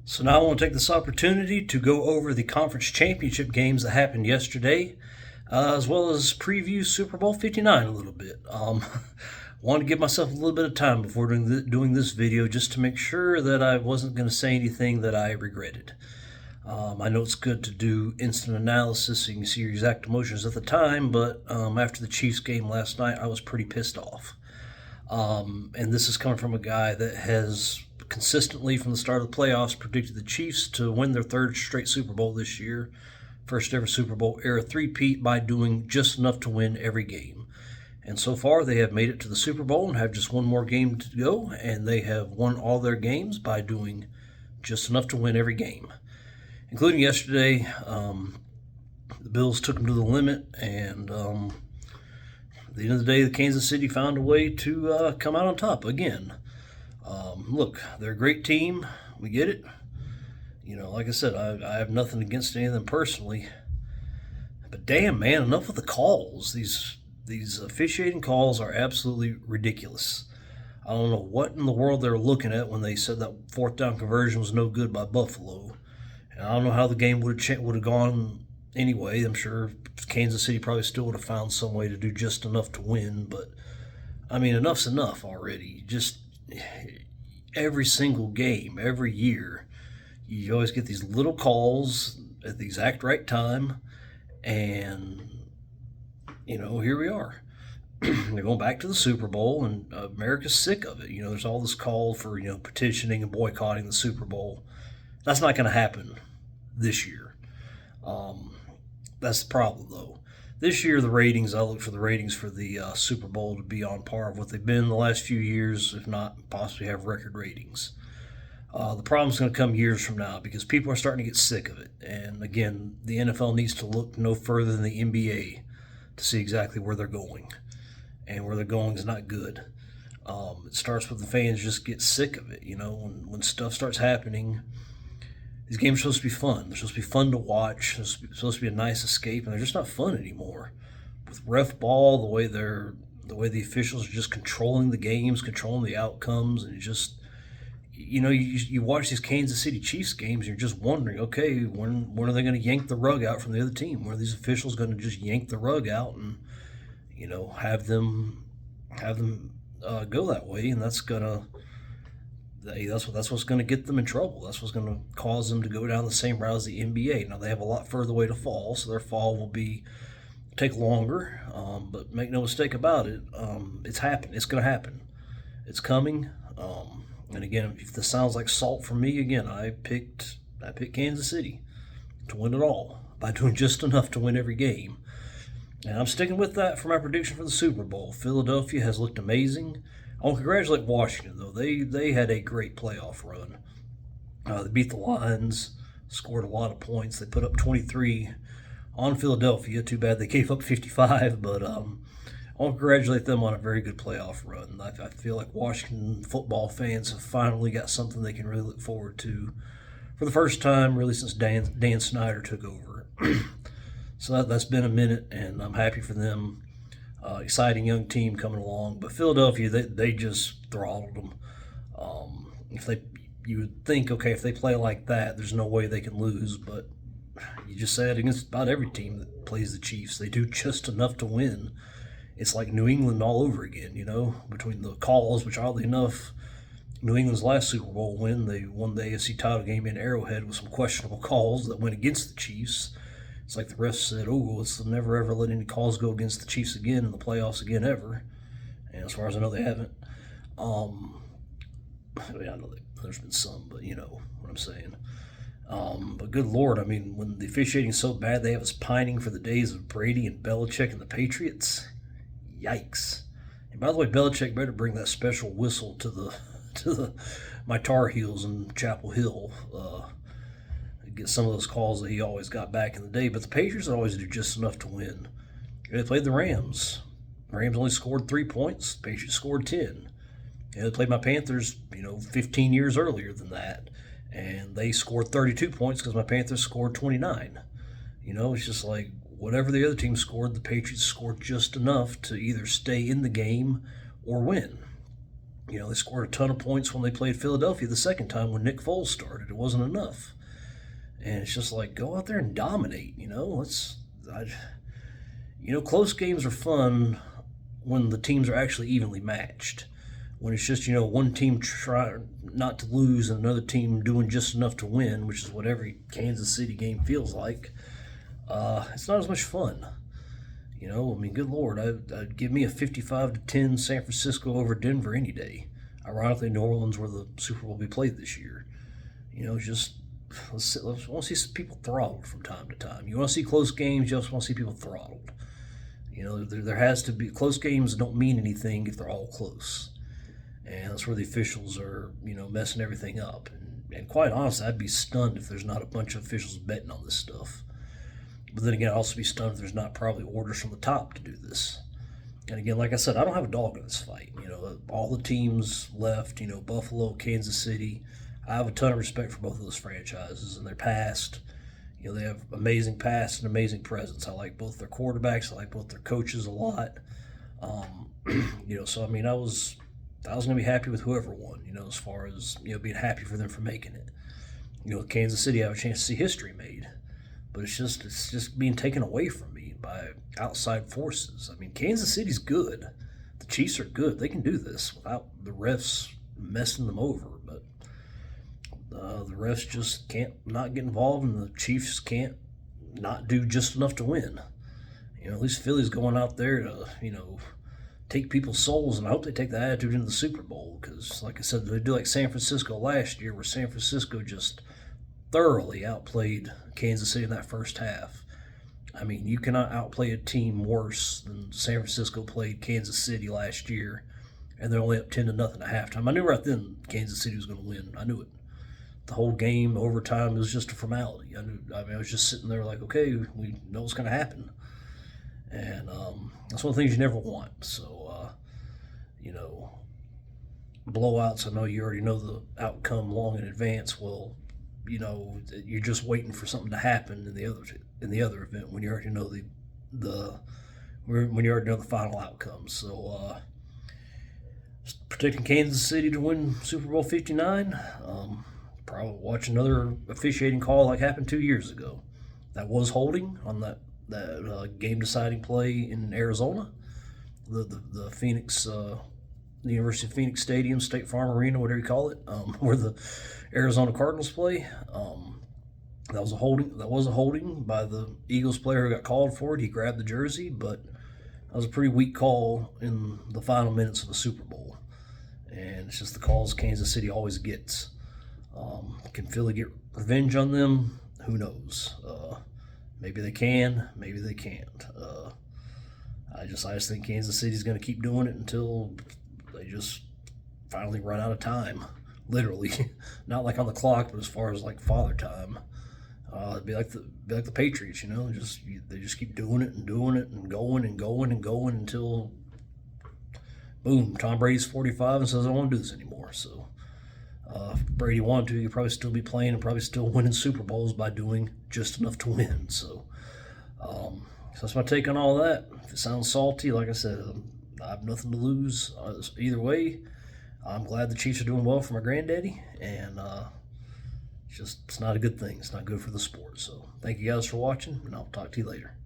So now I want to take this opportunity to go over the conference championship games that happened yesterday, as well as preview Super Bowl 59 a little bit. Wanted to give myself a little bit of time before doing this video just to make sure that I wasn't going to say anything that I regretted. I know it's good to do instant analysis so you can see your exact emotions at the time, but after the Chiefs game last night, I was pretty pissed off. And this is coming from a guy that has consistently from the start of the playoffs predicted the Chiefs to win their third straight Super Bowl this year. First ever Super Bowl era three-peat by doing just enough to win every game. And so far, they have made it to the Super Bowl and have just one more game to go, and they have won all their games by doing just enough to win every game. Including yesterday, the Bills took them to the limit, and at the end of the day, the Kansas City found a way to come out on top again. Look, they're a great team. We get it. You know, like I said, I have nothing against any of them personally. But damn, man, enough with the calls. These officiating calls are absolutely ridiculous. I don't know what in the world they were looking at when they said that fourth down conversion was no good by Buffalo. And I don't know how the game would have gone anyway. I'm sure Kansas City probably still would have found some way to do just enough to win. But, I mean, enough's enough already. Just every single game, every year, you always get these little calls at the exact right time. And, you know, here we are. They're going back to the Super Bowl, and America's sick of it. You know, there's all this call for, petitioning and boycotting the Super Bowl. That's not going to happen this year. That's the problem, though. This year, I look for the ratings for the Super Bowl to be on par with what they've been in the last few years, if not possibly have record ratings. The problem's going to come years from now because people are starting to get sick of it. And again, the NFL needs to look no further than the NBA to see exactly where they're going. And where they're going is not good. It starts with the fans just get sick of it. You know, when stuff starts happening, these games are supposed to be fun. They're supposed to be fun to watch. They're supposed to be a nice escape, and they're just not fun anymore. With ref ball, the way the officials are just controlling the games, controlling the outcomes, and you watch these Kansas City Chiefs games, and you're just wondering, okay, when are they going to yank the rug out from the other team? When are these officials going to just yank the rug out and have them go that way? And that's what's going to get them in trouble. That's what's going to cause them to go down the same route as the NBA. Now, they have a lot further way to fall, so their fall will take longer. But make no mistake about it, it's happening. It's going to happen. It's coming. And again, if this sounds like salt for me, again, I picked Kansas City to win it all by doing just enough to win every game. And I'm sticking with that for my prediction for the Super Bowl. Philadelphia has looked amazing. I want to congratulate Washington, though. They had a great playoff run. They beat the Lions, scored a lot of points. They put up 23 on Philadelphia. Too bad they gave up 55, but I want to congratulate them on a very good playoff run. I feel like Washington football fans have finally got something they can really look forward to for the first time, really, since Dan Snyder took over. So that's been a minute, and I'm happy for them. Exciting young team coming along, but Philadelphia, they just throttled them. You would think, okay, if they play like that, there's no way they can lose, but you just say it against about every team that plays the Chiefs. They do just enough to win. It's like New England all over again, between the calls, which oddly enough, New England's last Super Bowl win, they won the AFC title game in Arrowhead with some questionable calls that went against the Chiefs. It's like the refs said, let's never ever let any calls go against the Chiefs again in the playoffs again ever. And as far as I know, they haven't. I know there's been some, but you know what I'm saying. But good Lord, I mean, when the officiating's so bad, they have us pining for the days of Brady and Belichick and the Patriots. Yikes! And by the way, Belichick better bring that special whistle to my Tar Heels in Chapel Hill. Get some of those calls that he always got back in the day, but the Patriots always do just enough to win. They played the Rams. The Rams only scored 3 points. The Patriots scored 10. And they played my Panthers, 15 years earlier than that, and they scored 32 points because my Panthers scored 29. It's just like whatever the other team scored, the Patriots scored just enough to either stay in the game or win. They scored a ton of points when they played Philadelphia the second time when Nick Foles started. It wasn't enough. And it's just like, go out there and dominate, close games are fun when the teams are actually evenly matched. When it's just, one team trying not to lose and another team doing just enough to win, which is what every Kansas City game feels like, it's not as much fun. Good Lord, I'd give me a 55-10 San Francisco over Denver any day. Ironically, New Orleans, where the Super Bowl will be played this year. Just let's want to see some people throttled from time to time. You want to see close games, you also want to see people throttled. There has to be close games don't mean anything if they're all close, and that's where the officials are messing everything up. And quite honestly, I'd be stunned if there's not a bunch of officials betting on this stuff. But then again, I'd also be stunned if there's not probably orders from the top to do this. And again, like I said, I don't have a dog in this fight. All the teams left, Buffalo, Kansas City. I have a ton of respect for both of those franchises and their past. They have amazing past and amazing presence. I like both their quarterbacks. I like both their coaches a lot. So I was going to be happy with whoever won. As far as being happy for them for making it. Kansas City, I have a chance to see history made. But it's just being taken away from me by outside forces. Kansas City's good. The Chiefs are good. They can do this without the refs messing them over. But the refs just can't not get involved, and the Chiefs can't not do just enough to win. At least Philly's going out there to, take people's souls, and I hope they take that attitude into the Super Bowl because, like I said, they do like San Francisco last year where San Francisco just thoroughly outplayed Kansas City in that first half. You cannot outplay a team worse than San Francisco played Kansas City last year, and they're only up 10-0 at halftime. I knew right then Kansas City was going to win. I knew it. The whole game, overtime, it was just a formality. I was just sitting there like, okay, we know what's going to happen. And that's one of the things you never want. So, blowouts, I know you already know the outcome long in advance. Well, you're just waiting for something to happen in the other event when you already know when you already know the final outcome. So predicting Kansas City to win Super Bowl 59. Probably watch another officiating call like happened 2 years ago. That was holding on that game deciding play in Arizona, the Phoenix. The University of Phoenix Stadium, State Farm Arena, whatever you call it, where the Arizona Cardinals play. That was a holding by the Eagles player who got called for it. He grabbed the jersey, but that was a pretty weak call in the final minutes of the Super Bowl. And it's just the calls Kansas City always gets. Can Philly get revenge on them? Who knows? Maybe they can, maybe they can't. I just think Kansas City's going to keep doing it until they just finally run out of time. Literally, not like on the clock, but as far as like father time. It'd be like the Patriots, they just keep doing it and going and going until boom, Tom Brady's 45 and says I don't want to do this anymore. So if Brady wanted to, he'd probably still be playing and probably still winning Super Bowls by doing just enough to win. So that's my take on all that. If it sounds salty, like I said, I have nothing to lose either way. I'm glad the Chiefs are doing well for my granddaddy, and it's not a good thing. It's not good for the sport. So thank you guys for watching, and I'll talk to you later.